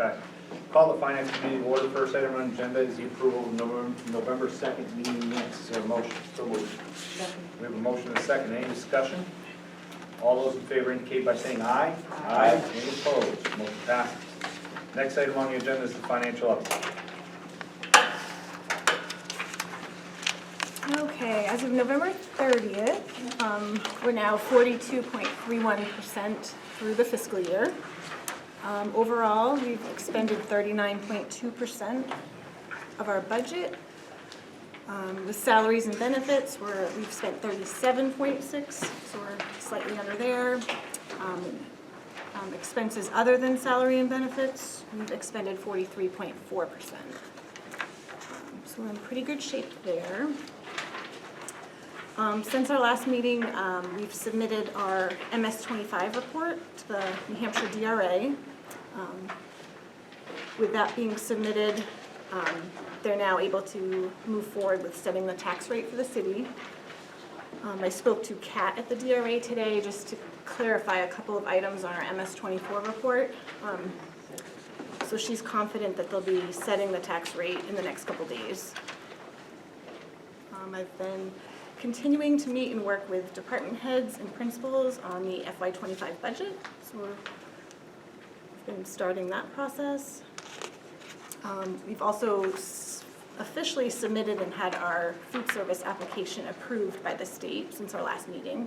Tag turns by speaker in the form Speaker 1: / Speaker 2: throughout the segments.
Speaker 1: Okay. Call the finance committee to order. First item on the agenda is the approval of November 2nd meeting minutes. Is there a motion? So moved. We have a motion and a second. Any discussion? All those in favor indicate by saying aye. Aye. Any opposed? Motion passes. Next item on the agenda is the financial update.
Speaker 2: Okay, as of November 30th, we're now 42.31% through the fiscal year. Overall, we've expended 39.2% of our budget. With salaries and benefits, we've spent 37.6%, so we're slightly under there. Expenses other than salary and benefits, we've expended 43.4%. So we're in pretty good shape there. Since our last meeting, we've submitted our MS-25 report to the New Hampshire DRA. With that being submitted, they're now able to move forward with setting the tax rate for the city. I spoke to Kat at the DRA today just to clarify a couple of items on our MS-24 report. So she's confident that they'll be setting the tax rate in the next couple days. I've been continuing to meet and work with department heads and principals on the FY25 budget. So we've been starting that process. We've also officially submitted and had our food service application approved by the state since our last meeting.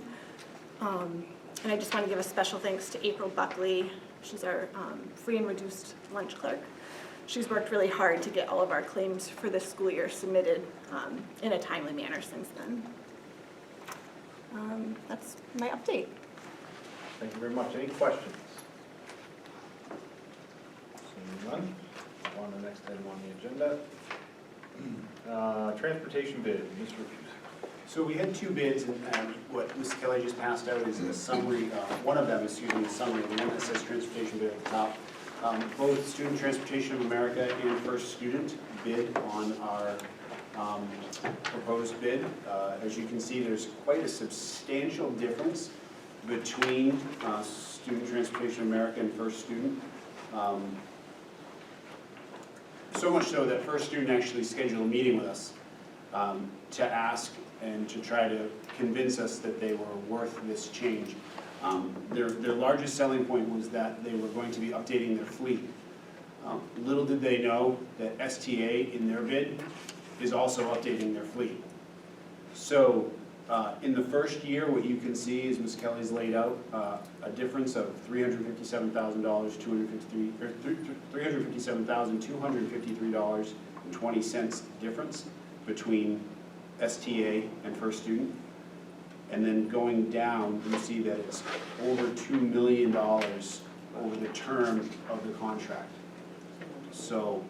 Speaker 2: And I just want to give a special thanks to April Buckley. She's our free and reduced lunch clerk. She's worked really hard to get all of our claims for this school year submitted in a timely manner since then. That's my update.
Speaker 1: Thank you very much. Any questions? Seeing none. On the next item on the agenda. Transportation bid, Mr. Hughes.
Speaker 3: So we had two bids, and what Ms. Kelly just passed out is a summary. One of them is a summary, the one that says transportation bid at the top. Both Student Transportation of America and First Student bid on our proposed bid. As you can see, there's quite a substantial difference between Student Transportation of America and First Student. So much so that First Student actually scheduled a meeting with us to ask and to try to convince us that they were worth this change. Their largest selling point was that they were going to be updating their fleet. Little did they know that STA in their bid is also updating their fleet. So in the first year, what you can see is Ms. Kelly's laid out a difference of $357,253.20 difference between STA and First Student. And then going down, you see that it's over $2 million over the term of the contract. So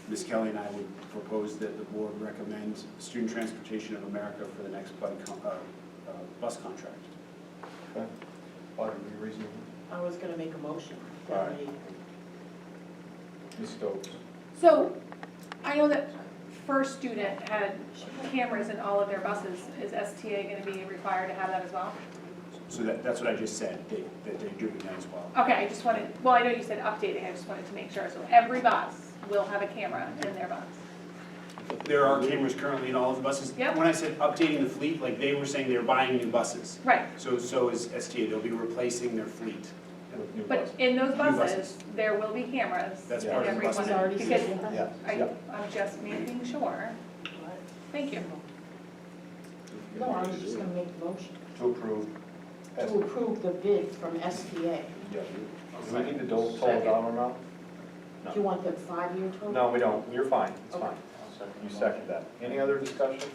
Speaker 3: Ms. Kelly and I would propose that the board recommend Student Transportation of America for the next bus contract.
Speaker 1: Okay. Ought to be reasonable.
Speaker 4: I was gonna make a motion.
Speaker 1: All right. Ms. Stokes.
Speaker 5: So, I know that First Student had cameras in all of their buses. Is STA gonna be required to have that as well?
Speaker 3: So that's what I just said, that they're doing that as well.
Speaker 5: Okay, I just wanted, well, I know you said updating, I just wanted to make sure. So every bus will have a camera in their bus.
Speaker 3: There are cameras currently in all of the buses.
Speaker 5: Yep.
Speaker 3: When I said updating the fleet, like they were saying they're buying new buses.
Speaker 5: Right,
Speaker 3: So is STA, they'll be replacing their fleet.
Speaker 1: With new
Speaker 5: but
Speaker 1: buses.
Speaker 5: in those
Speaker 3: New
Speaker 5: buses,
Speaker 3: buses.
Speaker 5: there will be cameras
Speaker 3: That's
Speaker 5: in
Speaker 3: part of the
Speaker 5: every
Speaker 3: buses.
Speaker 5: one.
Speaker 4: Already
Speaker 5: Because
Speaker 4: said that?
Speaker 1: Yeah.
Speaker 5: I'm just making sure. Thank you.
Speaker 4: No, I was just gonna make the motion
Speaker 1: To approve.
Speaker 4: to approve the bid from STA.
Speaker 1: Yeah. Do we need the total dollar amount?
Speaker 4: Do you want the 5-year total?
Speaker 1: No, we don't. You're fine. It's
Speaker 4: Okay.
Speaker 1: fine. You second that. Any other discussion?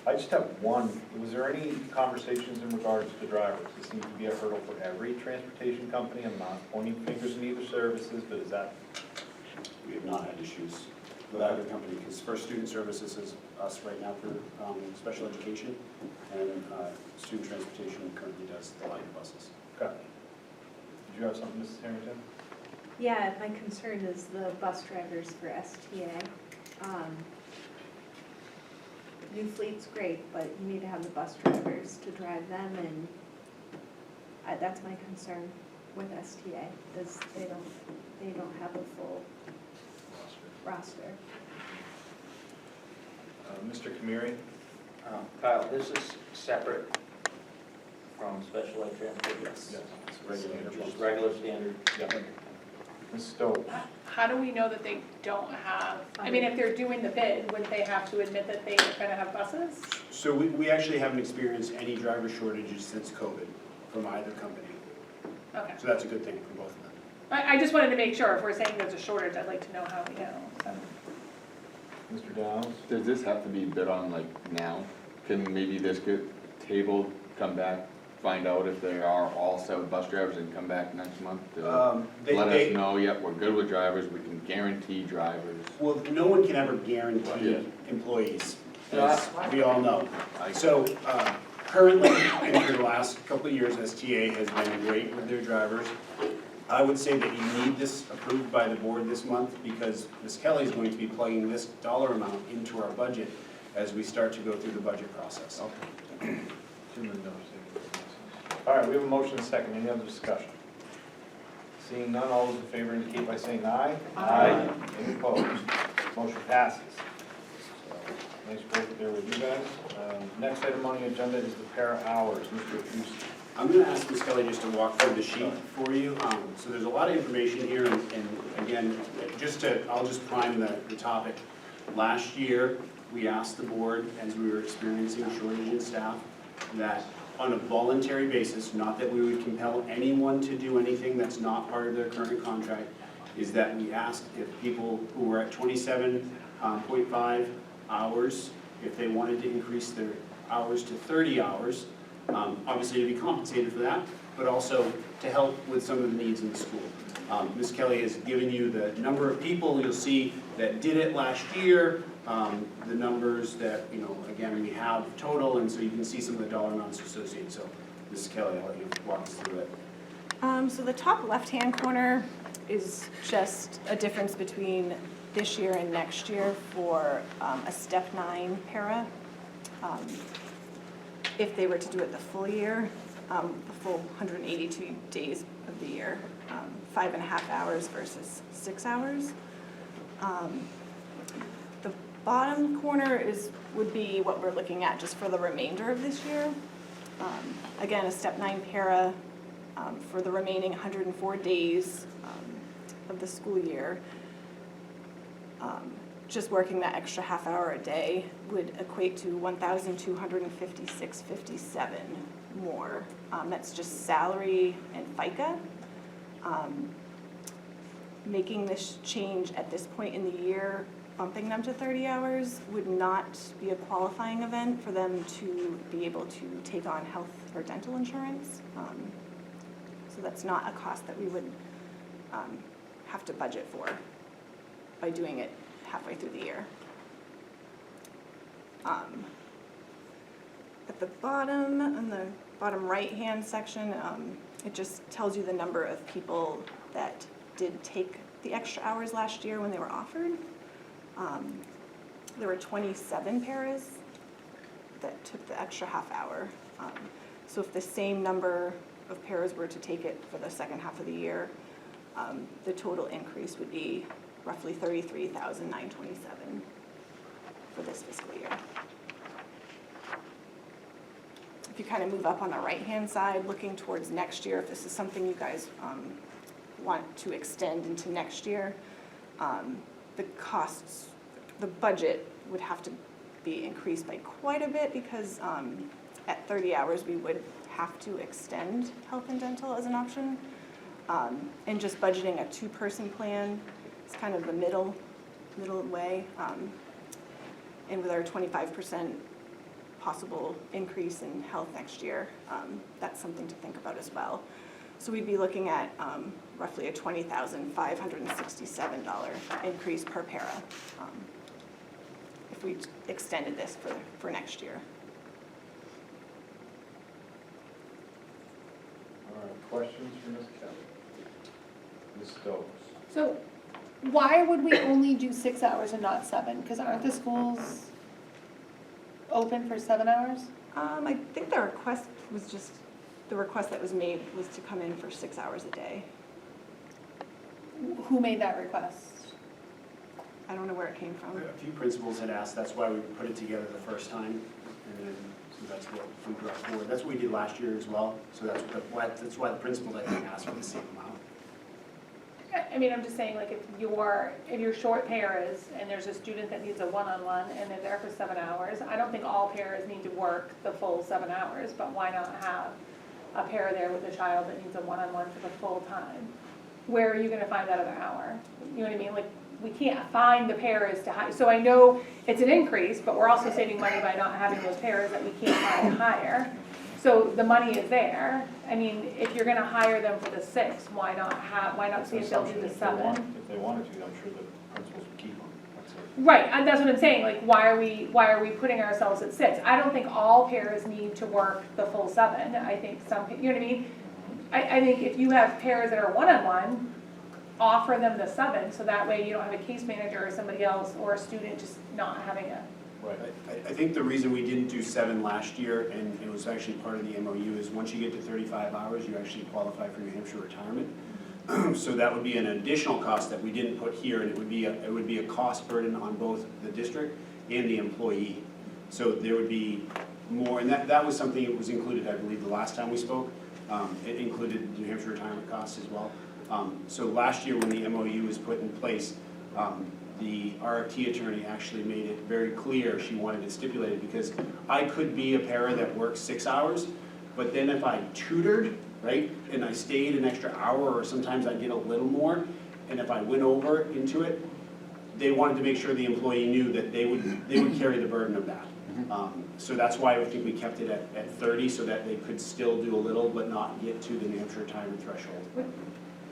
Speaker 1: I just have one. Was there any conversations in regards to drivers? This seems to be a hurdle for every transportation company. I'm not pointing fingers in either services, but is that?
Speaker 3: We have not had issues with either company, because First Student Services is us right now for special education, and Student Transportation currently does the line buses.
Speaker 1: Okay. Did you have something, Mrs. Harrington?
Speaker 6: Yeah, my concern is the bus drivers for STA. New fleet's great, but you need to have the bus drivers to drive them, and that's my concern with STA, is they don't they don't have a full roster.
Speaker 1: Mr. Kamiri?
Speaker 7: Kyle, this is separate from special ed transportation?
Speaker 1: Yes. Regular.
Speaker 7: Just regular standard?
Speaker 1: Yep. Ms. Stokes?
Speaker 5: How do we know that they don't have, I mean, if they're doing the bid, wouldn't they have to admit that they are gonna have buses?
Speaker 3: So we actually haven't experienced any driver shortages since COVID from either company.
Speaker 5: Okay.
Speaker 3: So that's a good thing for both of them.
Speaker 5: I just wanted to make sure, if we're saying there's a shortage, I'd like to know how we know. So.
Speaker 1: Mr. Downs?
Speaker 8: Does this have to be bid on like now? Can maybe this get tabled, come back, find out if they are all set with bus drivers and come back next month to let us know, yep, we're good with drivers, we can guarantee drivers.
Speaker 3: Well, no one can ever guarantee
Speaker 8: Yeah.
Speaker 3: employees, as we all know. So currently, and for the last couple of years, STA has been great with their drivers. I would say that you need this approved by the board this month because Ms. Kelly is going to be plugging this dollar amount into our budget as we start to go through the budget process.
Speaker 1: Okay. All right, we have a motion and a second. Any other discussion? Seeing none, all those in favor indicate by saying aye.
Speaker 4: Aye.
Speaker 1: Any opposed? Motion passes. So, nice work there with you guys. Next item on the agenda is the para hours. Mr. Fusi.
Speaker 3: I'm going to ask Ms. Kelly just to walk through the sheet for you. So there's a lot of information here, and again, I'll just prime the topic. Last year, we asked the board, as we were experiencing a shortage in staff, that on a voluntary basis, not that we would compel anyone to do anything that's not part of their current contract, is that we asked if people who were at 27.5 hours, if they wanted to increase their hours to 30 hours, obviously to be compensated for that, but also to help with some of the needs in the school. Ms. Kelly has given you the number of people you'll see that did it last year, the numbers that, again, we have total, and so you can see some of the dollar amounts associated. So, Ms. Kelly, I'll let you walk us through it.
Speaker 2: So the top left-hand corner is just a difference between this year and next year for a step 9 para. If they were to do it the full year, the full 182 days of the year, 5.5 hours versus 6 hours. The bottom corner would be what we're looking at just for the remainder of this year. Again, a step 9 para for the remaining 104 days of the school year. Just working that extra half hour a day would equate to $1,256.57 more. That's just salary and FICA. Making this change at this point in the year, bumping them to 30 hours, would not be a qualifying event for them to be able to take on health or dental insurance. So that's not a cost that we would have to budget for by doing it halfway through the year. At the bottom, in the bottom right-hand section, it just tells you the number of people that did take the extra hours last year when they were offered. There were 27 paras that took the extra half hour. So if the same number of paras were to take it for the second half of the year, the total increase would be roughly $33,927 for this fiscal year. If you kind of move up on the right-hand side, looking towards next year, if this is something you guys want to extend into next year, the costs, the budget would have to be increased by quite a bit because at 30 hours we would have to extend health and dental as an option. And just budgeting a 2-person plan is kind of the middle way. And with our 25% possible increase in health next year, that's something to think about as well. So we'd be looking at roughly a $20,567 increase per para if we extended this for next year.
Speaker 1: All right, questions for Ms. Kelly? Ms. Stokes?
Speaker 5: So why would we only do 6 hours and not 7? Because aren't the schools open for 7 hours?
Speaker 2: I think the request that was made was to come in for 6 hours a day.
Speaker 5: Who made that request?
Speaker 2: I don't know where it came from.
Speaker 3: A few principals had asked, that's why we put it together the first time, and then, so that's what we brought forward. That's what we did last year as well, so that's why the principals, I think, asked for the same amount.
Speaker 5: I mean, I'm just saying, like, if you're short paras and there's a student that needs a one-on-one and they're there for 7 hours, I don't think all paras need to work the full 7 hours, but why not have a para there with a child that needs a one-on-one for the full time? Where are you gonna find that other hour? You know what I mean? Like, we can't find the paras to hire. So I know it's an increase, but we're also saving money by not having those paras that we can't find to hire. So the money is there. I mean, if you're gonna hire them for the 6, why not see if they'll do the 7?
Speaker 1: If they wanted to, I'm sure the principals would keep them. That's it.
Speaker 5: Right, and that's what I'm saying, like, why are we putting ourselves at 6? I don't think all paras need to work the full 7. I think some, you know what I mean? I think if you have paras that are one-on-one, offer them the 7, so that way you don't have a case manager or somebody else or a student just not having a.
Speaker 1: Right.
Speaker 3: I think the reason we didn't do 7 last year, and it was actually part of the MOU, is once you get to 35 hours, you actually qualify for New Hampshire retirement. So that would be an additional cost that we didn't put here, and it would be a cost burden on both the district and the employee. So there would be more, and that was something that was included, I believe, the last time we spoke. It included New Hampshire retirement costs as well. So last year when the MOU was put in place, the RFT attorney actually made it very clear she wanted it stipulated, because I could be a para that works 6 hours, but then if I tutored, right, and I stayed an extra hour, or sometimes I did a little more, and if I went over into it, they wanted to make sure the employee knew that they would carry the burden of that. So that's why I think we kept it at 30, so that they could still do a little, but not get to the New Hampshire retirement threshold.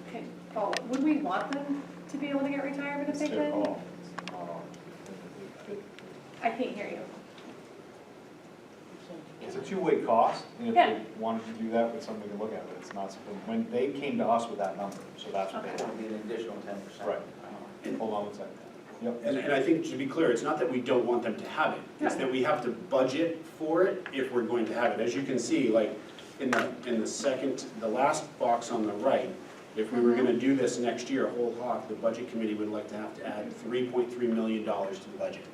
Speaker 5: Okay, Paul, would we want them to be able to get retirement if
Speaker 1: It's
Speaker 5: they
Speaker 1: their
Speaker 5: could?
Speaker 1: call. It's not ours.
Speaker 5: I can't hear you.
Speaker 1: It's a two-way cost, and if
Speaker 5: Yeah.
Speaker 1: they wanted to do that, it's something we can look at, but it's not something, when they came to us with that number, so that's what they
Speaker 7: It would be an additional 10%.
Speaker 1: Right. Hold on one second. Yep.
Speaker 3: And I think, to be clear, it's not that we don't want them to have it, it's that we have to budget for it if we're going to have it. As you can see, like, in the last box on the right, if we were gonna do this next year, whole hog, the budget committee would like to have to add $3.3 million to the budget.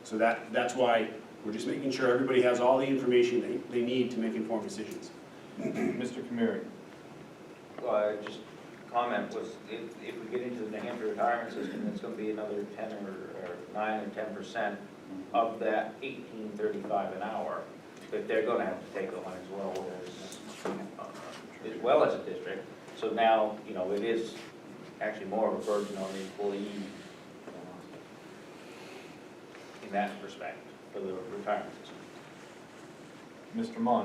Speaker 3: So that's why we're just making sure everybody has all the information they need to make informed decisions.
Speaker 1: Mr. Kamiri.
Speaker 7: Well, I just comment was, if we get into the New Hampshire retirement system, it's gonna be another 10 or 9 or 10% of that $18.35 an hour that they're gonna have to take on as well as a district. So now, you know, it is actually more of a burden on the employee in that respect for the retirement system.
Speaker 1: Mr. Mon.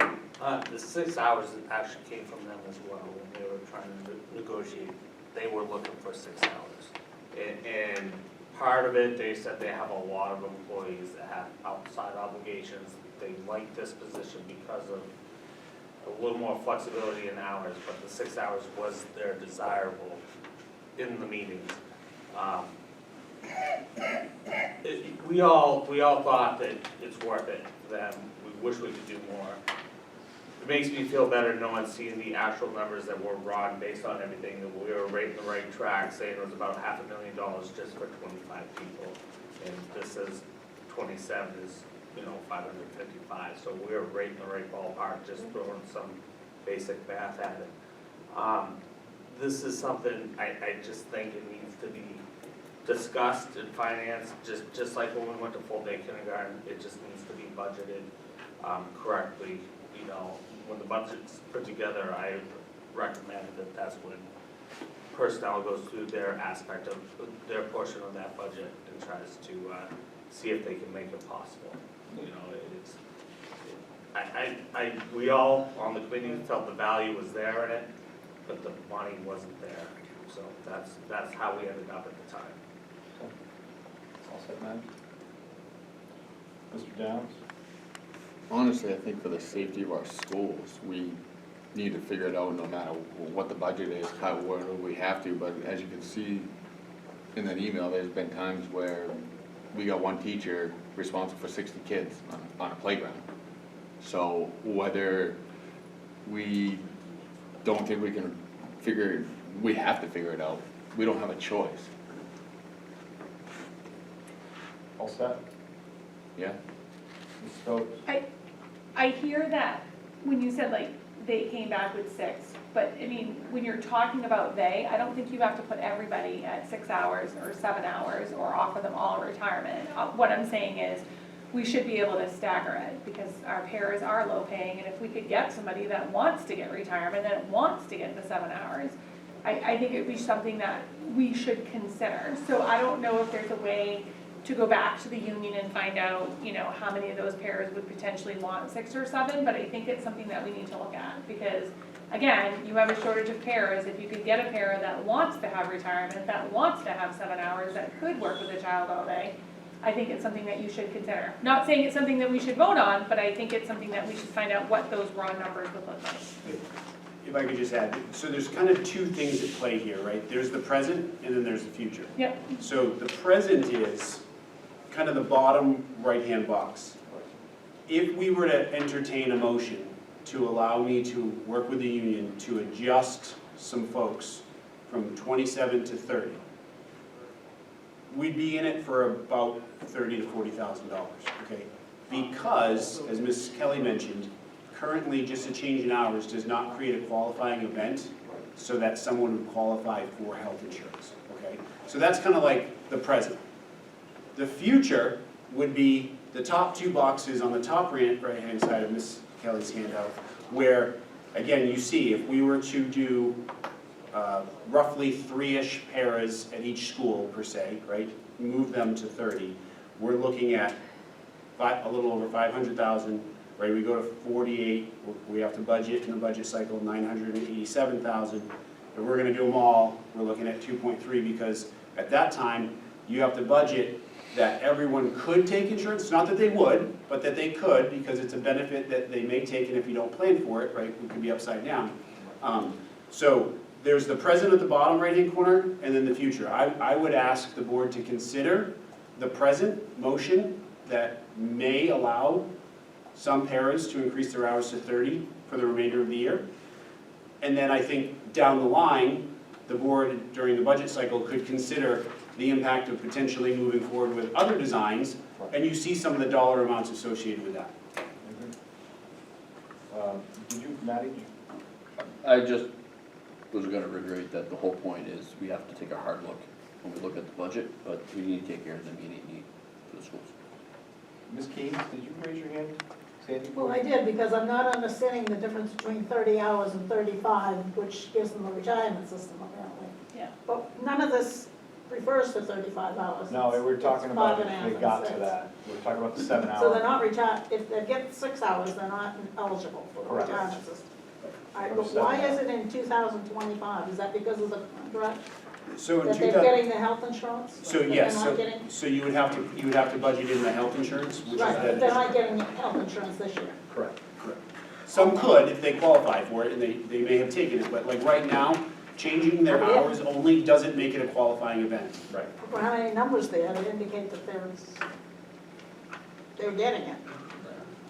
Speaker 9: The 6 hours actually came from them as well when they were trying to negotiate. They were looking for 6 hours. And part of it, they said they have a lot of employees that have outside obligations. They like this position because of a little more flexibility in hours, but the 6 hours was their desirable in the meetings. We all thought that it's worth it for them. We wish we could do more. It makes me feel better knowing, seeing the actual numbers that were run based on everything, that we were right in the right track, saying it was about $500,000 just for 25 people. And this is 27 is, 555, so we're right in the right ballpark, just throwing some basic math at it. This is something I just think it needs to be discussed in finance, just like when we went to full-day kindergarten, it just needs to be budgeted correctly. When the budget's put together, I recommend that that's when personnel goes through their aspect of their portion of that budget and tries to see if they can make it possible. We all on the committee felt the value was there in it, but the money wasn't there. So that's how we ended up at the time.
Speaker 1: All set, man? Mr. Downs?
Speaker 8: Honestly, I think for the safety of our schools, we need to figure it out no matter what the budget is, where we have to, but as you can see in that email, there's been times where we got one teacher responsible for 60 kids on a playground. So whether we don't think we can we have to figure it out, we don't have a choice.
Speaker 1: All set?
Speaker 8: Yeah?
Speaker 1: Ms. Stokes?
Speaker 5: I hear that when you said like they came back with 6, but I mean, when you're talking about they, I don't think you have to put everybody at 6 hours or 7 hours or offer them all retirement. What I'm saying is, we should be able to stagger it because our paras are low paying, and if we could get somebody that wants to get retirement, that wants to get the 7 hours, I think it'd be something that we should consider. So I don't know if there's a way to go back to the union and find out, you know, how many of those pairs would potentially want 6 or 7, but I think it's something that we need to look at, because, again, you have a shortage of pairs. If you could get a pair that wants to have retirement, that wants to have 7 hours, that could work with a child all day, I think it's something that you should consider. Not saying it's something that we should vote on, but I think it's something that we should find out what those raw numbers would look like.
Speaker 3: If I could just add, so there's kind of two things at play here, right? There's the present and then there's the future.
Speaker 5: Yep.
Speaker 3: So the present is kind of the bottom right-hand box. If we were to entertain a motion to allow me to work with the union to adjust some folks from 27 to 30, we'd be in it for about $30,000 to $40,000, okay? Because, as Ms. Kelly mentioned, currently just a change in hours does not create a qualifying event so that someone would qualify for health insurance, okay? So that's kind of like the present. The future would be the top 2 boxes on the top right-hand side of Ms. Kelly's handout, where, again, you see if we were to do roughly 3-ish paras at each school per se, right? Move them to 30. We're looking at a little over 500,000, right? We go to 48. We have to budget in the budget cycle 987,000. If we're going to do them all, we're looking at 2.3 because at that time you have to budget that everyone could take insurance. It's not that they would, but that they could because it's a benefit that they may take, and if you don't plan for it, right, it could be upside down. So there's the present at the bottom right-hand corner, and then the future. I would ask the board to consider the present motion that may allow some paras to increase their hours to 30 for the remainder of the year. And then I think down the line, the board during the budget cycle could consider the impact of potentially moving forward with other designs, and you see some of the dollar amounts associated with that.
Speaker 1: Did you, Maddie?
Speaker 10: I just was gonna reiterate that the whole point is we have to take a hard look when we look at the budget, but we need to take care of the immediate need for the schools.
Speaker 1: Ms. Keynes, did you raise your hand? Sandy?
Speaker 4: Well, I did, because I'm not understanding the difference between 30 hours and 35, which gives them a retirement system apparently.
Speaker 5: Yeah.
Speaker 4: But none of this refers to 35 hours.
Speaker 1: No,
Speaker 4: It's-
Speaker 1: we're talking
Speaker 4: it's
Speaker 1: about
Speaker 4: 5
Speaker 1: if
Speaker 4: and a
Speaker 1: they
Speaker 4: half
Speaker 1: got
Speaker 4: and
Speaker 1: to
Speaker 4: 6.
Speaker 1: that. We're talking about the 7 hour.
Speaker 4: So they're not retired, if they get 6 hours, they're not eligible for the
Speaker 1: Correct.
Speaker 4: retirement system. All right,
Speaker 1: Or
Speaker 4: but
Speaker 1: 7
Speaker 4: why
Speaker 1: hours.
Speaker 4: is it in 2025? Is that because of the contract?
Speaker 3: So in
Speaker 4: That they're
Speaker 3: 2000,
Speaker 4: getting the health insurance?
Speaker 3: so
Speaker 4: That
Speaker 3: yes,
Speaker 4: they're not getting?
Speaker 3: so you would have to budget in the health insurance, which
Speaker 4: Right, but
Speaker 3: is
Speaker 4: they're
Speaker 3: the,
Speaker 4: not getting health insurance this year.
Speaker 1: Correct.
Speaker 3: some could if they qualify for it, and they may have taken it, but like right now, changing their
Speaker 4: Oh, yeah.
Speaker 3: hours only doesn't make it a qualifying event.
Speaker 1: Right.
Speaker 4: For how many numbers there that indicate that they're getting it,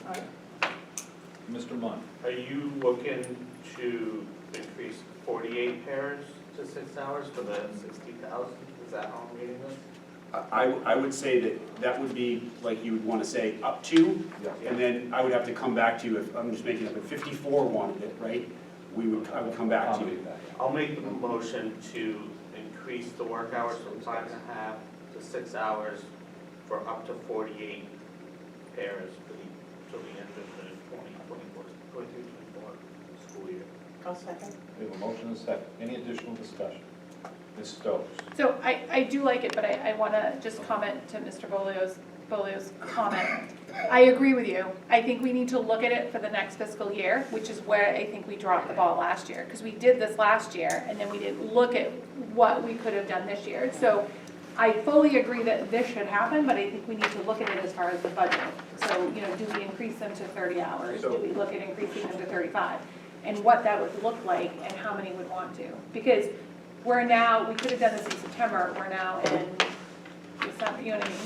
Speaker 4: right?
Speaker 1: Mr. Munn?
Speaker 9: Are you looking to increase 48 pairs to 6 hours for the 60,000? Is that how I'm reading this?
Speaker 3: I would say that would be, like you would want to say, up to, and then I would have to come back to you if, I'm just making up, if 54 wanted it, right? I would come back to you.
Speaker 1: Accommodate that, yeah.
Speaker 9: I'll make the motion to increase the work hours from 5.5 to 6 hours for up to 48 pairs till the end of the 23-24 school year.
Speaker 4: I'll second.
Speaker 1: We have a motion and a second. Any additional discussion? Ms. Stokes?
Speaker 5: So I do like it, but I want to just comment to Mr. Bolio's comment. I agree with you. I think we need to look at it for the next fiscal year, which is where I think we dropped the ball last year. Because we did this last year, and then we didn't look at what we could have done this year. So I fully agree that this should happen, but I think we need to look at it as far as the budget. So, you know, do we increase them to 30 hours? Do we look at increasing them to 35? And what that would look like and how many would want to. Because we could have done this in September, we're now in December, you know what I mean?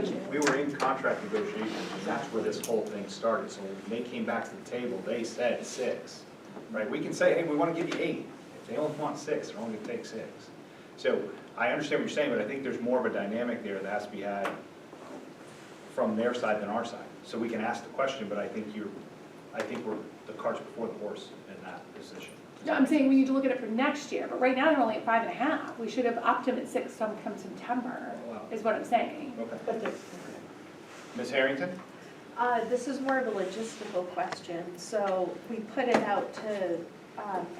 Speaker 1: Right. We were in contract negotiations, and that's where this whole thing started. So when they came back to the table, they said 6, right? We can say, hey, we want to give you 8. If they only want 6, they're only going to take 6. So I understand what you're saying, but I think there's more of a dynamic there that has to be had from their side than our side. So we can ask the question, but I think we're the cart's before the horse in that position.
Speaker 5: No, I'm saying we need to look at it for next year, but right now they're only at 5.5. We should have upped them at 6 come September,
Speaker 1: Wow.
Speaker 5: is what I'm saying.
Speaker 1: Okay.
Speaker 4: But the-
Speaker 1: Ms. Harrington?
Speaker 6: This is more of a logistical question. So we put it out to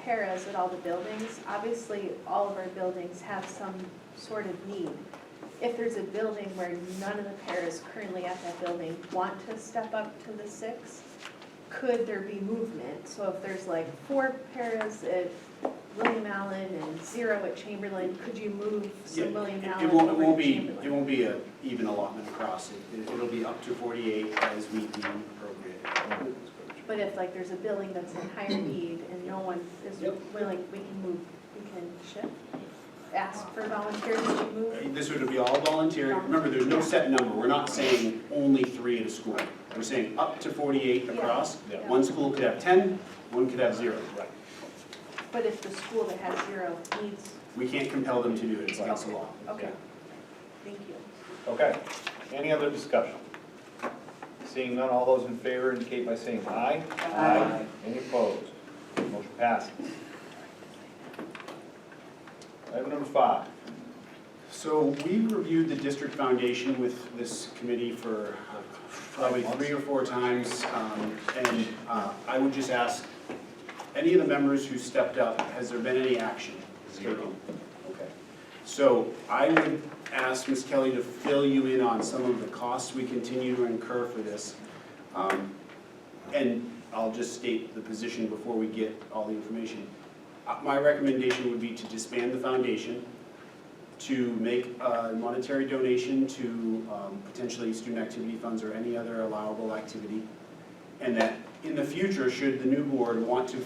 Speaker 6: paras at all the buildings. Obviously, all of our buildings have some sort of need. If there's a building where none of the paras currently at that building want to step up to the 6, could there be movement? So if there's like 4 paras at William Allen and 0 at Chamberlain, could you move some William Allen
Speaker 3: It won't
Speaker 6: over to
Speaker 3: be,
Speaker 6: Chamberlain?
Speaker 3: it won't be a even allotment across it. It'll be up to 48 as we deem appropriate.
Speaker 6: But if like there's a building that's in higher need and no one is willing, we can move, we can shift? Ask for volunteers to move?
Speaker 3: This would be all voluntary. Remember, there's no set number. We're not saying only 3 at a school. We're saying up to 48 across.
Speaker 1: Yeah.
Speaker 3: One school could have 10, one could have 0.
Speaker 1: Right.
Speaker 6: But if the school that has 0 needs,
Speaker 3: We can't compel them to do it. It's against the law.
Speaker 6: okay, thank you.
Speaker 1: Okay. Any other discussion? Seeing none, all those in favor indicate by saying aye. Aye. Any opposed? Motion passes. Item number 5.
Speaker 3: So we reviewed the district foundation with this committee for probably 3 or 4 times. And I would just ask, any of the members who stepped up, has there been any action taken? Okay. So I would ask Ms. Kelly to fill you in on some of the costs we continue to incur for this. And I'll just state the position before we get all the information. My recommendation would be to disband the foundation, to make a monetary donation to potentially student activity funds or any other allowable activity, and that in the future, should the new board want to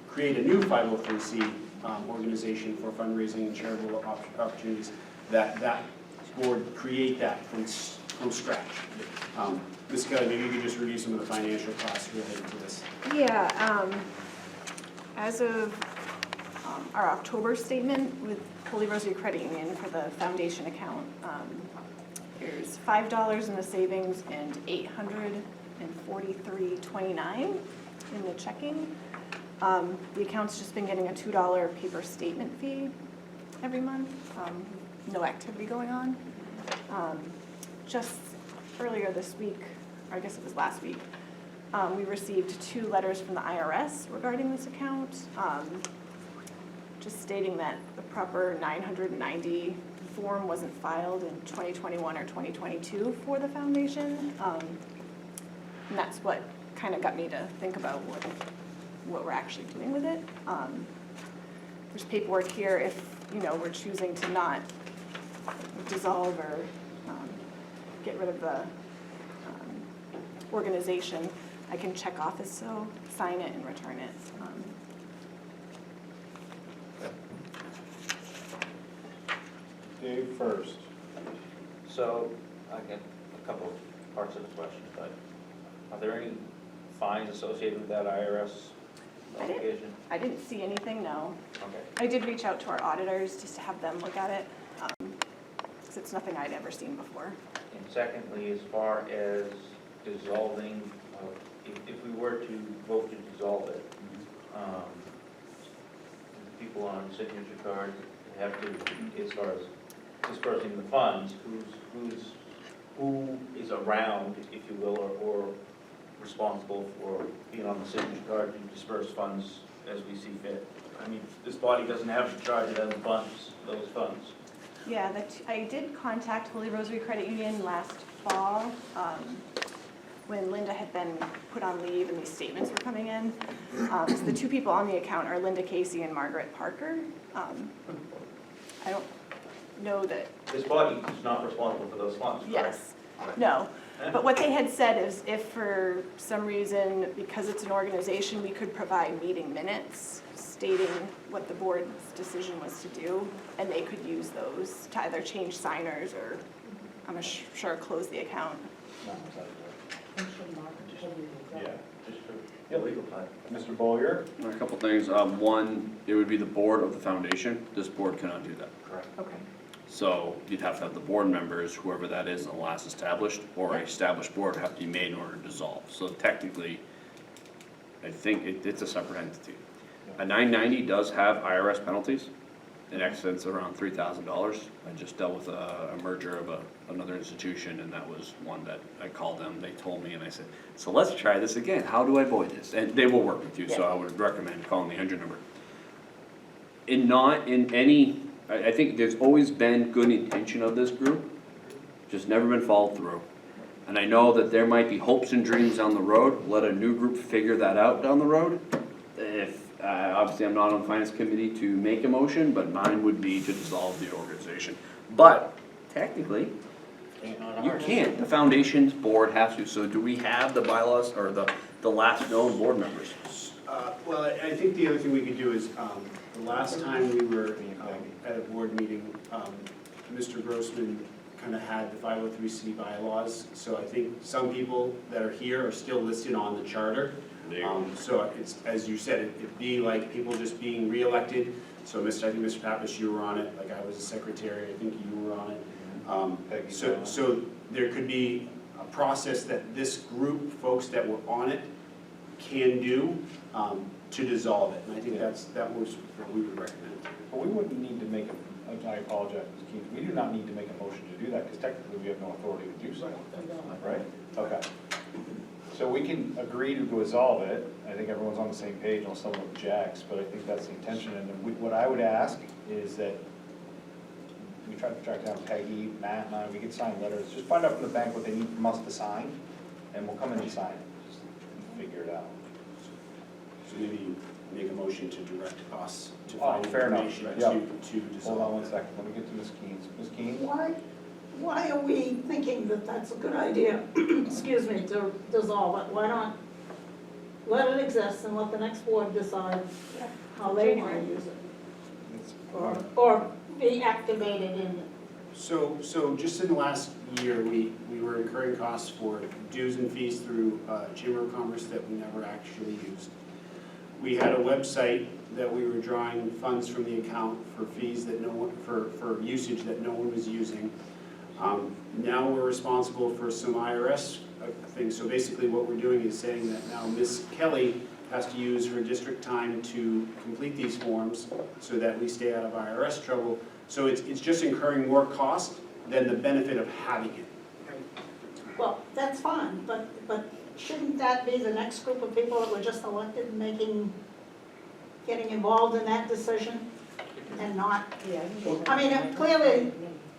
Speaker 3: create a new 503c organization for fundraising and charitable opportunities, that board create that from scratch. Ms. Kelly, maybe you could just review some of the financial costs related to this.
Speaker 2: Yeah, as of our October statement with Holy Rosary Credit Union for the foundation account, there's $5 in the savings and $843.29 in the checking. The account's just been getting a $2 paper statement fee every month, no activity going on. Just earlier this week, or I guess it was last week, we received 2 letters from the IRS regarding this account, just stating that the proper 990 form wasn't filed in 2021 or 2022 for the foundation. And that's what kind of got me to think about what we're actually doing with it. There's paperwork here if, we're choosing to not dissolve or get rid of the organization. I can check off as so, sign it, and return it.
Speaker 1: Dave first.
Speaker 7: So, I get a couple of parts of the question, but are there any fines associated with that IRS application?
Speaker 2: I didn't see anything, no.
Speaker 7: Okay.
Speaker 2: I did reach out to our auditors just to have them look at it, because it's nothing I'd ever seen before.
Speaker 7: And secondly, as far as dissolving, if we were to vote to dissolve it, the people on signature cards have to, as far as dispersing the funds, who is around, if you will, or responsible for being on the signature card to disperse funds as we see fit? I mean, this body doesn't have to charge it as those funds.
Speaker 2: Yeah, I did contact Holy Rosary Credit Union last fall, when Linda had been put on leave and these statements were coming in. So the 2 people on the account are Linda Casey and Margaret Parker. I don't know that.
Speaker 7: This body is not responsible for those funds, correct?
Speaker 2: Yes, no. But what they had said is if for some reason, because it's an organization, we could provide meeting minutes stating what the board's decision was to do, and they could use those to either change signers or, I'm sure, close the account.
Speaker 1: Yeah, just for legal time. Mr. Bowyer?
Speaker 10: A couple things, one, it would be the board of the foundation, this board cannot do that.
Speaker 1: Correct.
Speaker 2: Okay.
Speaker 10: So you'd have to have the board members, whoever that is, in the last established, or a
Speaker 2: Yep.
Speaker 10: established board have to be made in order to dissolve. So technically, I think it's a separate entity. A 990 does have IRS penalties, in excess of around $3,000. I just dealt with a merger of another institution, and that was one that I called them, they told me, and I said, so let's try this again, how do I avoid this? And they will work with you, so I would recommend calling the 100 number. I think there's always been good intention of this group, just never been followed through. And I know that there might be hopes and dreams down the road, let a new group figure that out down the road. If, obviously I'm not on the finance committee to make a motion, but mine would be to dissolve the organization. But technically, you can't, the foundation's board has to, so do we have the bylaws or the last known board members?
Speaker 3: Well, I think the other thing we could do is, the last time we were at a board meeting, Mr. Grossman kind of had the 503C bylaws, so I think some people that are here are still listed on the charter. So it's, as you said, it'd be like people just being reelected, so I think Mr. Pappas, you were on it, like I was a secretary, I think you were on it. So there could be a process that this group, folks that were on it, can do to dissolve it, and I think that was what we would recommend.
Speaker 1: But we wouldn't need to make I apologize, Ms. Keene, we do not need to make a motion to do that, because technically we have no authority to do so. Right? Okay. So we can agree to dissolve it, I think everyone's on the same page, unless someone objects, but I think that's the intention, and then what I would ask is that we try to track down Peggy, Matt, and I, we can sign letters, just find out from the bank what they need from us to sign, and we'll come in and sign it, just figure it out.
Speaker 3: So maybe make a motion to direct us to
Speaker 1: Oh,
Speaker 3: find
Speaker 1: fair enough,
Speaker 3: information
Speaker 1: yeah.
Speaker 3: to dissolve.
Speaker 1: Hold on one second, let me get to Ms. Keene's. Ms. Keene?
Speaker 4: Why are we thinking that that's a good idea, excuse me, to dissolve it? Why not let it exist and let the next board decide how they want to use it? Or be activated in it?
Speaker 3: So just in the last year, we were incurring costs for dues and fees through Chamber of Commerce that we never actually used. We had a website that we were drawing funds from the account for fees that no one, for usage that no one was using. Now we're responsible for some IRS things. So basically what we're doing is saying that now Ms. Kelly has to use her district time to complete these forms so that we stay out of IRS trouble. So it's just incurring more cost than the benefit of having it.
Speaker 4: Well, that's fine, but shouldn't that be the next group of people that were just elected getting involved in that decision and not? I mean, clearly,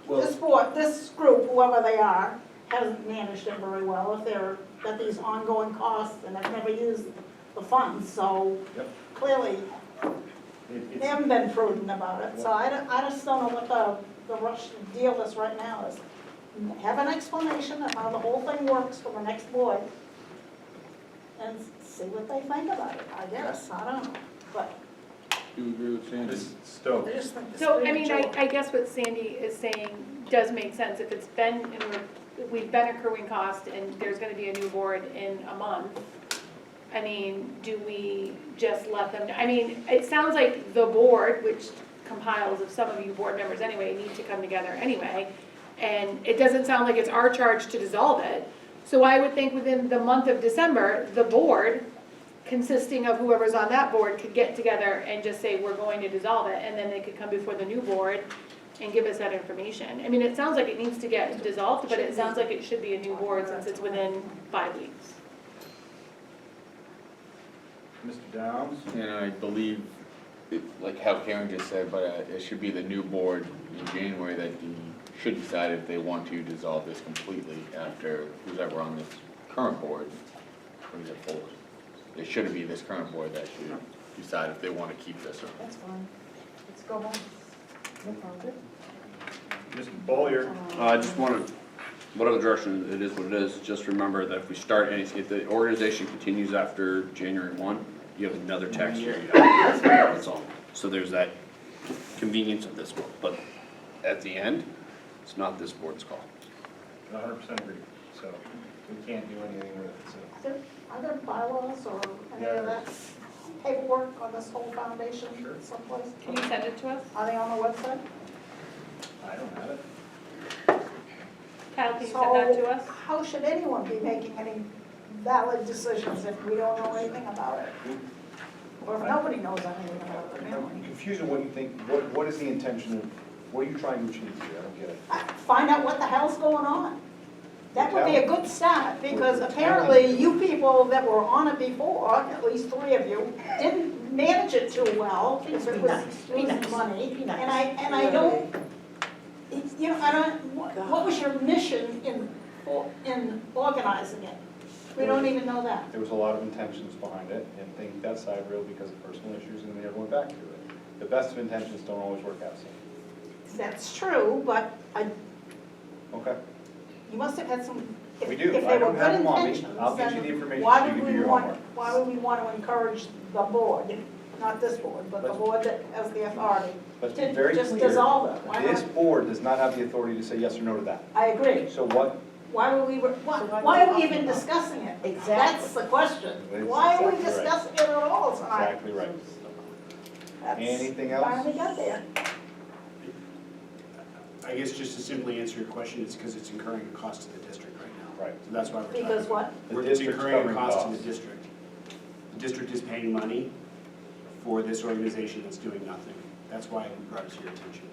Speaker 4: this board, this group, whoever they are, hasn't managed it very well if they're got these ongoing costs and have never used the funds, so clearly they haven't been prudent about it. So I just don't know what the rush deal is right now is. Have an explanation of how the whole thing works for the next board and see what they think about it, I guess, I don't know, but
Speaker 8: Do you agree with Sandy?
Speaker 1: Ms. Stokes?
Speaker 4: I just think it's
Speaker 5: So, I mean,
Speaker 4: premature.
Speaker 5: I guess what Sandy is saying does make sense. If it's been, we've been accruing cost and there's gonna be a new board in a month, I mean, do we just let them, I mean, it sounds like the board, which compiles of some of you board members anyway, need to come together anyway. And it doesn't sound like it's our charge to dissolve it. So I would think within the month of December, the board, consisting of whoever's on that board, could get together and just say, we're going to dissolve it, and then they could come before the new board and give us that information. I mean, it sounds like it needs to get dissolved, but it sounds like it should be a new board since it's within 5 weeks.
Speaker 1: Mr. Downs?
Speaker 8: And I believe, like how Karen just said, but it should be the new board in January that should decide if they want to dissolve this completely after who's ever on this current board brings it forward. It shouldn't be this current board that should decide if they want to keep this or not.
Speaker 11: That's fine. Let's go home. No problem.
Speaker 1: Mr. Bowyer?
Speaker 10: I just want to, whatever direction it is what it is, just remember that if we start if the organization continues after January 1, you have another tax year. That's all. So there's that convenience of this one, but at the end, it's not this board's call.
Speaker 1: 100% agree, so can't do anything with it, so.
Speaker 4: Are there bylaws or any of that paperwork on this whole foundation
Speaker 1: Sure.
Speaker 4: someplace?
Speaker 5: Can you send it to us?
Speaker 4: Are they on the website?
Speaker 1: I don't have it.
Speaker 5: Kyle, can you send that to
Speaker 4: So
Speaker 5: us?
Speaker 4: how should anyone be making any valid decisions if we don't know anything about it? Or if nobody knows anything about it,
Speaker 1: I'm
Speaker 4: really?
Speaker 1: confused on what you think, what is the intention of, what are you trying to achieve here? I don't get it.
Speaker 4: Find out what the hell's going on. That would be a good start, because
Speaker 1: We're
Speaker 4: apparently you people that were on it before, at least 3 of you, didn't manage it too well, because it was losing money. And I don't, you know, I don't, what was your mission in organizing it? We don't even know that.
Speaker 1: There was a lot of intentions behind it, and things got sidereeled because of personal issues, and they never went back to it. The best of intentions don't always work out, so,
Speaker 4: That's true, but
Speaker 1: okay.
Speaker 4: you must have had some, if
Speaker 1: We do.
Speaker 4: if
Speaker 1: I
Speaker 4: they were
Speaker 1: don't have
Speaker 4: good
Speaker 1: them on me.
Speaker 4: intentions,
Speaker 1: I'll get you the
Speaker 4: then
Speaker 1: information
Speaker 4: why
Speaker 1: so you
Speaker 4: would
Speaker 1: can do
Speaker 4: we
Speaker 1: your
Speaker 4: want,
Speaker 1: homework.
Speaker 4: why would we want to encourage the board, not this board, but the
Speaker 1: Let's-
Speaker 4: board that has the authority,
Speaker 1: Let's be
Speaker 4: to
Speaker 1: very
Speaker 4: just
Speaker 1: clear.
Speaker 4: dissolve it? Why
Speaker 1: This
Speaker 4: not?
Speaker 1: board does not have the authority to say yes or no to that.
Speaker 4: I agree.
Speaker 1: So what,
Speaker 4: Why were we,
Speaker 11: So
Speaker 4: why are we even discussing it?
Speaker 11: Exactly.
Speaker 4: That's the question.
Speaker 1: That's
Speaker 4: Why are we
Speaker 1: exactly right.
Speaker 4: discussing it at all tonight?
Speaker 1: exactly right.
Speaker 4: That's
Speaker 1: Anything else?
Speaker 4: Finally got there.
Speaker 3: I guess just to simply answer your question, it's because it's incurring a cost to the district right now.
Speaker 1: Right.
Speaker 3: So that's why we're talking.
Speaker 4: Because what?
Speaker 1: The
Speaker 3: We're
Speaker 1: district's
Speaker 3: incurring a
Speaker 1: covering
Speaker 3: cost to
Speaker 1: costs.
Speaker 3: the district. The district is paying money for this organization that's doing nothing. That's why we brought it to your attention.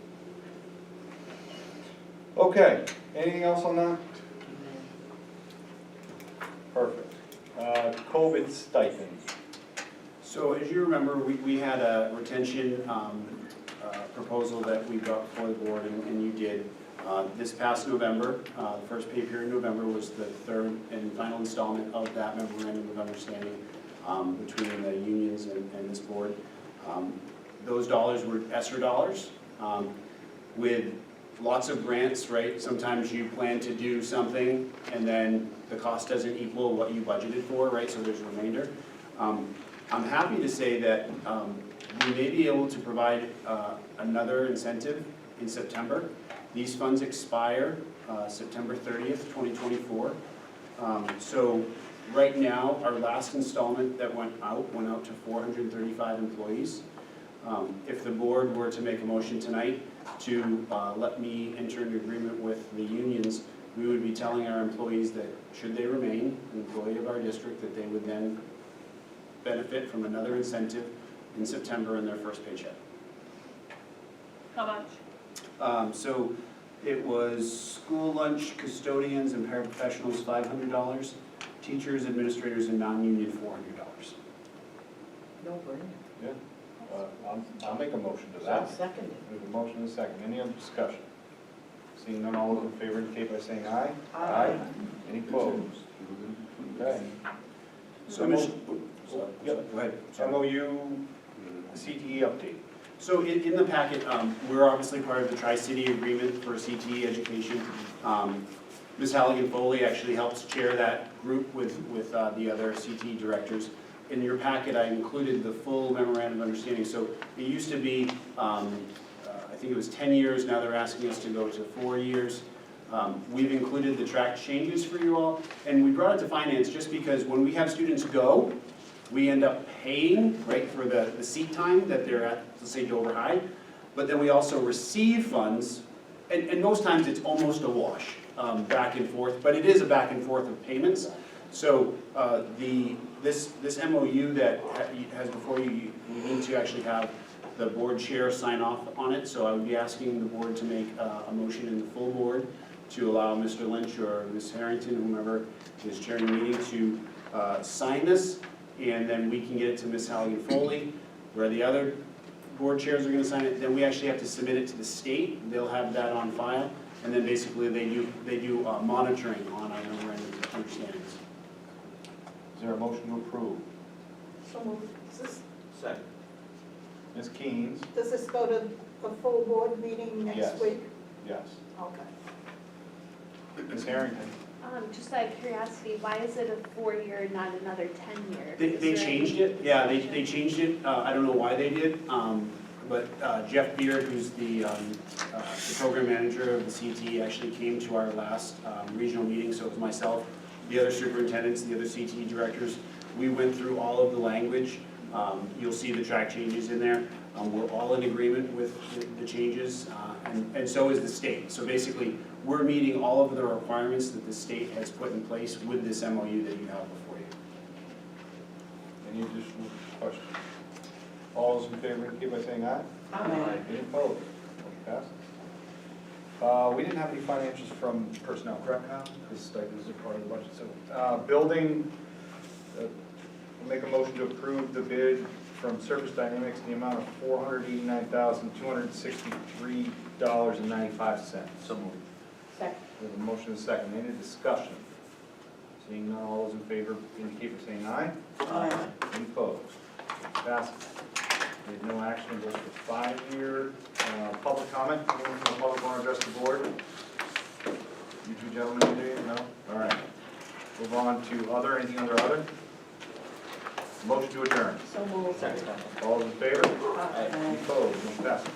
Speaker 1: Okay, anything else on that? Perfect. COVID stipend.
Speaker 3: So as you remember, we had a retention proposal that we brought before the board, and you did. This past November, the first pay period in November was the third and final installment of that memorandum of understanding between the unions and this board. Those dollars were ESSER dollars with lots of grants, right? Sometimes you plan to do something and then the cost doesn't equal what you budgeted for, right? So there's a remainder. I'm happy to say that we may be able to provide another incentive in September. These funds expire September 30th, 2024. So right now, our last installment that went out to 435 employees. If the board were to make a motion tonight to let me enter an agreement with the unions, we would be telling our employees that should they remain an employee of our district, that they would then benefit from another incentive in September in their first paycheck.
Speaker 5: How much?
Speaker 3: So it was school lunch, custodians and paraprofessionals, $500. Teachers, administrators, and non-union, $400.
Speaker 11: No brainer.
Speaker 1: Yeah. I'll make a motion to
Speaker 11: I'll
Speaker 1: that.
Speaker 11: second it.
Speaker 1: We have a motion and a second. Any other discussion? Seeing none, all those in favor indicate by saying aye.
Speaker 11: Aye.
Speaker 1: Any opposed? Okay.
Speaker 3: So,
Speaker 1: Yep.
Speaker 3: go ahead.
Speaker 1: MOU, CTE update.
Speaker 3: So in the packet, we're obviously part of the Tri-City Agreement for CTE education. Ms. Halligan Foley actually helps chair that group with the other CTE directors. In your packet, I included the full memorandum of understanding. So it used to be, I think it was 10 years, now they're asking us to go to 4 years. We've included the track changes for you all, and we brought it to finance just because when we have students go, we end up paying, right, for the seat time that they're at, let's say Dover High, but then we also receive funds, and most times it's almost a wash, back and forth, but it is a back and forth of payments. So this MOU that has before you, you need to actually have the board chair sign off on it, so I would be asking the board to make a motion in the full board to allow Mr. Lynch or Ms. Harrington, whomever is chairing the meeting, to sign this, and then we can get it to Ms. Halligan Foley, where the other board chairs are gonna sign it, then we actually have to submit it to the state, they'll have that on file, and then basically they do monitoring on our memorandums of understandings.
Speaker 1: Is there a motion to approve?
Speaker 4: So moved.
Speaker 7: Second.
Speaker 1: Ms. Keens?
Speaker 4: Does this go to the full board meeting
Speaker 1: Yes.
Speaker 4: next week?
Speaker 1: Yes.
Speaker 4: Okay.
Speaker 1: Ms. Harrington?
Speaker 6: Just out of curiosity, why is it a 4-year, not another 10-year?
Speaker 3: They changed it, yeah, they changed it, I don't know why they did, but Jeff Beard, who's the program manager of the CT, actually came to our last regional meeting, so it was myself, the other superintendents, the other CTE directors. We went through all of the language. You'll see the track changes in there. We're all in agreement with the changes, and so is the state. So basically, we're meeting all of the requirements that the state has put in place with this MOU that you have before you.
Speaker 1: Any additional questions? All those in favor indicate by saying aye.
Speaker 11: Aye.
Speaker 1: Any opposed? Motion passes. We didn't have any financials from personnel, correct, Kyle? This is a part of the budget, so, building, we'll make a motion to approve the bid from Surface Dynamics in the amount of $489,263.95.
Speaker 7: So moved.
Speaker 11: Second.
Speaker 1: We have a motion and a second. Any discussion? Seeing none, all those in favor indicate by saying aye.
Speaker 11: Aye.
Speaker 1: Any opposed? Passes. We have no action, goes for 5-year. Public comment, anyone from the public want to address the board? You two gentlemen, today? No? All right. Move on to other, anything under other? Motion to adjourn.
Speaker 11: So moved.
Speaker 7: Second.
Speaker 1: All those in favor?
Speaker 11: Aye.
Speaker 1: Any opposed? Motion passes.